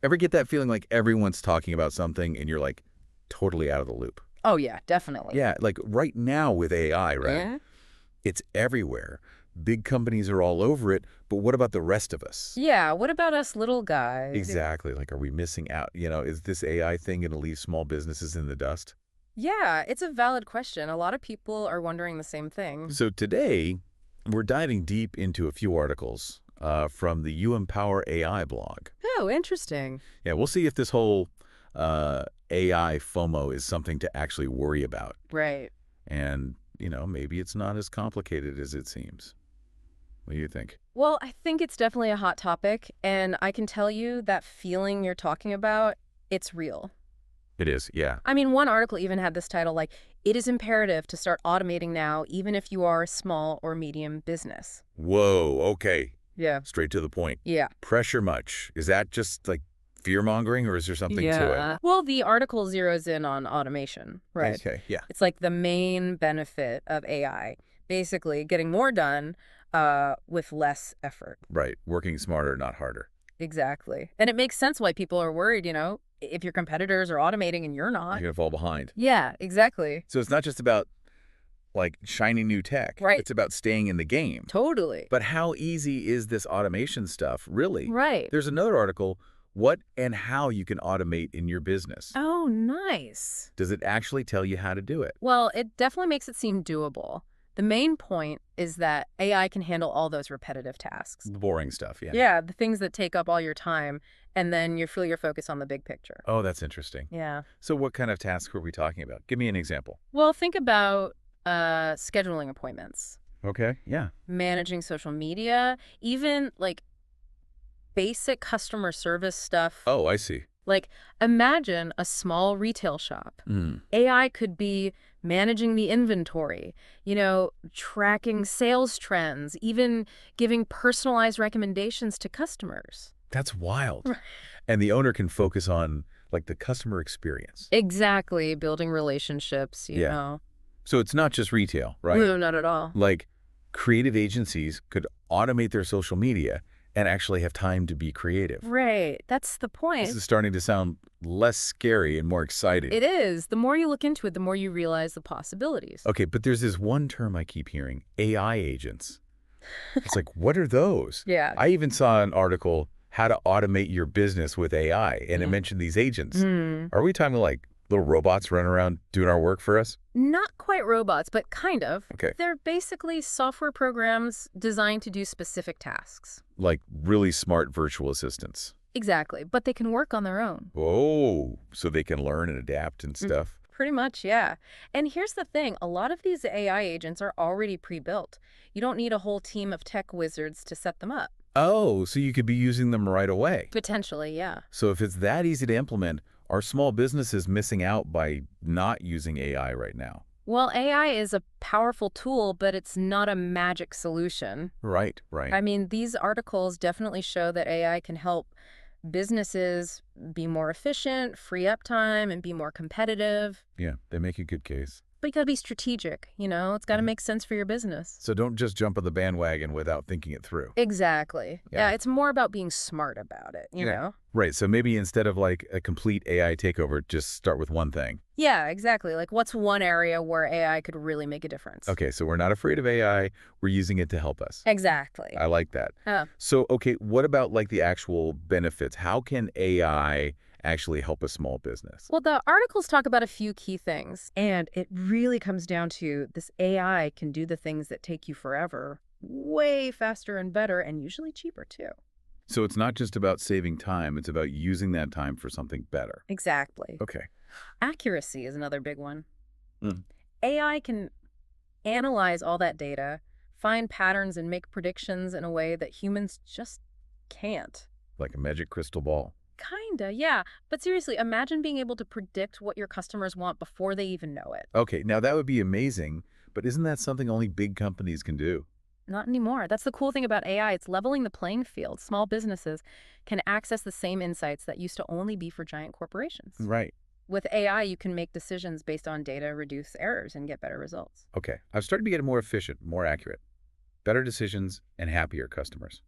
Ever get that feeling like everyone's talking about something and you're like totally out of the loop? Oh, yeah, definitely. Yeah, like right now with AI, right? Yeah? It's everywhere. Big companies are all over it, but what about the rest of us? Yeah, what about us little guys? Exactly. Like, are we missing out? Is this AI thing going to leave small businesses in the dust? Yeah, it's a valid question. A lot of people are wondering the same thing. So today, we're diving deep into a few articles from the You Empower AI blog. Oh, interesting. Yeah, we'll see if this whole AI FOMO is something to actually worry about. Right. And, maybe it's not as complicated as it seems. What do you think? Well, I think it's definitely a hot topic, and I can tell you that feeling you're talking about, it's real. It is, yeah. I mean, one article even had this title like, "It is imperative to start automating now, even if you are a small or medium business." Whoa, okay. Yeah. Straight to the point. Yeah. Pressure much? Is that just like fear-mongering or is there something to it? Well, the article zeroes in on automation, right? Okay, yeah. It's like the main benefit of AI, basically getting more done with less effort. Right. Working smarter, not harder. Exactly. And it makes sense why people are worried, if your competitors are automating and you're You're not. going to fall behind. Yeah, exactly. So it's not just about like shiny new tech. Right. It's about staying in the game. Totally. But how easy is this automation stuff, really? Right. There's another article, what and how you can automate in your business. Oh, nice. Does it actually tell you how to do it? Well, it definitely makes it seem doable. The main point is that AI can handle all those repetitive tasks. The boring stuff, yeah. Yeah, the things that take up all your time, and then you feel your focus on the big picture. Oh, that's interesting. Yeah. So what kind of tasks were we talking about? Give me an example. Well, think about scheduling appointments, Okay, yeah. managing social media, even like basic customer service stuff. Oh, I see. Like, imagine a small retail shop. Mm, AI could be managing the inventory, tracking sales trends, even giving personalized recommendations to customers. that's wild. Right. And the owner can focus on like the customer experience. Exactly, building relationships, you Yeah. know. So it's not just retail, right? No, not at all. Like creative agencies could automate their social media and actually have time to be creative. Right, that's the point. This is starting to sound less scary and more exciting. It is. The more you look into it, the more you realize the possibilities. Okay, but there's this one term I keep hearing, AI agents. It's like, what are those? Yeah. I even saw an article, how to automate your business with AI, and it Mm. mentioned these agents. Hmm. Are we talking like little robots running around doing our work for us? Not quite robots, but kind of. Okay. They're basically software programs designed to do specific tasks. Like really smart virtual assistants. Exactly, but they can work on their own. Oh, so they can learn and adapt and stuff. Pretty much, yeah. And here's the thing, a lot of these AI agents are already pre-built. You don't need a whole team of tech wizards to set them up. Oh, so you could be using them right away. Potentially, yeah. So if it's that easy to implement, are small businesses missing out by not using AI right now? Well, AI is a powerful tool, but it's not a magic solution. Right, right. I mean, these articles definitely show that AI can help businesses be more efficient, free up time, and be more competitive. Yeah, they make a good case. But you gotta be strategic, It's gotta make sense for your business. So don't just jump on the bandwagon without thinking it through. Exactly. Yeah. Yeah, it's more about being smart about it, you Yeah. know? Right, so maybe instead of like a complete AI takeover, just start with one thing. Yeah, exactly. Like, what's one area where AI could really make a difference? Okay, so we're not afraid of AI, we're using it to help us. Exactly. I like that. Oh. So, okay, what about like the actual benefits? How can AI actually help a small business? Well, the articles talk about a few key things, and it really comes down to this AI can do the things that take you forever way faster and better, and usually cheaper too. So it's not just about saving time, it's about using that time for something better. Exactly. Okay. Accuracy is another big one. Mm. AI can analyze all that data, find patterns, and make predictions in a way that humans just can't. Like a magic crystal ball. Kinda, yeah. But seriously, imagine being able to predict what your customers want before they even know it. Okay, now that would be amazing, but isn't that something only big companies can do? Not anymore. That's the cool thing about AI. It's leveling the playing field. Small businesses can access the same insights that used to only be for giant corporations. Right. With AI, you can make decisions based on data, reduce errors, and get better results. Okay, I've started to get more efficient, more accurate, better decisions, and happier customers.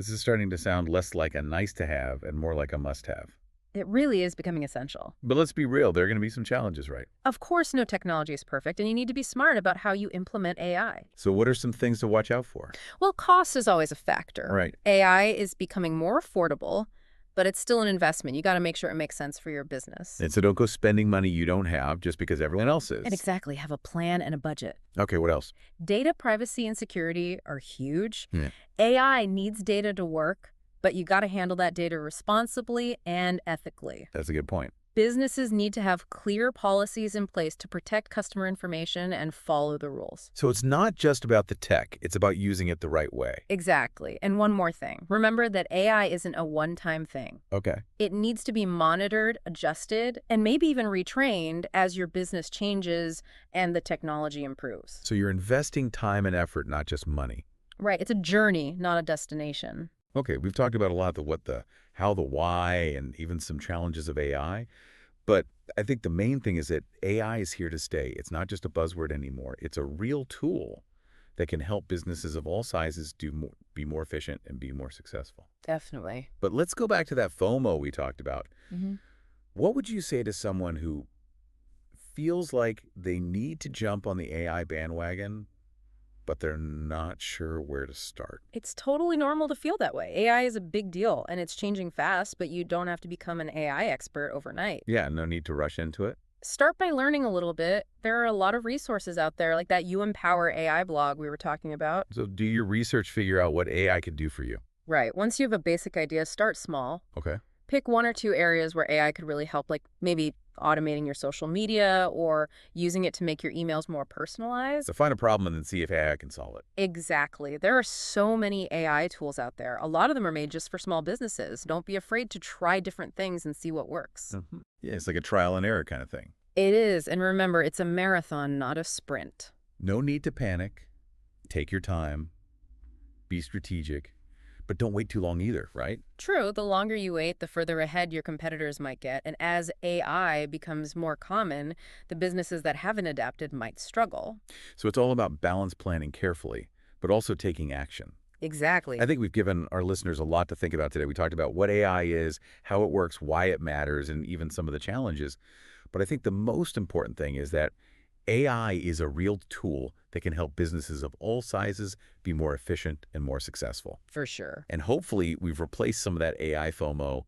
This is starting to sound less like a nice to have and more like a must have. It really is becoming essential. But let's be real, there are going to be some challenges, right? Of course, no technology is perfect, and you need to be smart about how you implement AI. So what are some things to watch out for? Well, cost is always a factor. Right. AI is becoming more affordable, but it's still an investment. You got to make sure it makes sense for your business. And so don't go spending money you don't have just because everyone else is. And exactly, have a plan and a budget. Okay, what else? Data privacy and security are huge. Yeah. AI needs data to work, but you got to handle that data responsibly and ethically. That's a good point. Businesses need to have clear policies in place to protect customer information and follow the rules. So it's not just about the tech, it's about using it the right way. Exactly. And one more thing. Remember that AI isn't a one-time thing. Okay. It needs to be monitored, adjusted, and maybe even retrained as your business changes and the technology improves. So you're investing time and effort, not just money. Right. It's a journey, not a destination. Okay, we've talked about a lot of how, the why, and even some challenges of AI. But I think the main thing is that AI is here to stay. It's not just a buzzword anymore. It's a real tool that can help businesses of all sizes be more efficient and be more successful. Definitely. But let's go back to that FOMO we talked about. Mm-hmm. What would you say to someone who feels like they need to jump on the AI bandwagon, but they're not sure where to start? It's totally normal to feel that way. AI is a big deal, and it's changing fast, but you don't have to become an AI expert overnight. Yeah, no need to rush into it. Start by learning a little bit. There are a lot of resources out there, like that You Empower AI blog we were talking about. So do your research, figure out what AI could do for you. Right. Once you have a basic idea, start small. Okay. Pick one or two areas where AI could really help, like maybe automating your social media or using it to make your emails more personalized. So find a problem and then see if AI can solve it. Exactly. There are so many AI tools out there. A lot of them are made just for small businesses. Don't be afraid to try different things and see what works. Yeah, it's like a trial and error kind of thing. It is. And remember, it's a marathon, not a sprint. No need to panic. Take your time. Be strategic. But don't wait too long either, right? True, the longer you wait, the further ahead your competitors might get. And as AI becomes more common, the businesses that haven't adapted might struggle. So it's all about balance planning carefully, but also taking action. Exactly. I think we've given our listeners a lot to think about today. We talked about what AI is, how it works, why it matters, and even some of the challenges. But I think the most important thing is that AI is a real tool that can help businesses of all sizes be more efficient and more successful. For sure. And hopefully we've replaced some of that AI FOMO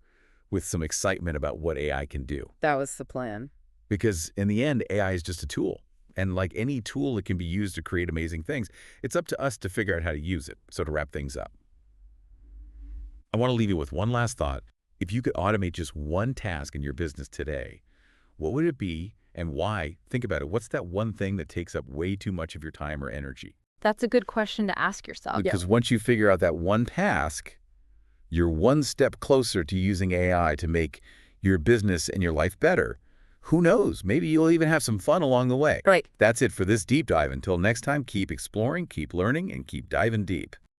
with some excitement about what AI can do. That was the plan. Because in the end, AI is just a tool. And like any tool, it can be used to create amazing things. It's up to us to figure out how to use it. So to wrap things up, I want to leave you with one last thought. If you could automate just one task in your business today, what would it be and why? Think about it. What's that one thing that takes up way too much of your time or energy? That's a good question to ask yourself. Because once you figure out that one task, you're one step closer to using AI to make your business and your life better. Who knows? Maybe you'll even have some fun along the way. Right. That's it for this deep dive. Until next time, keep exploring, keep learning, and keep diving deep.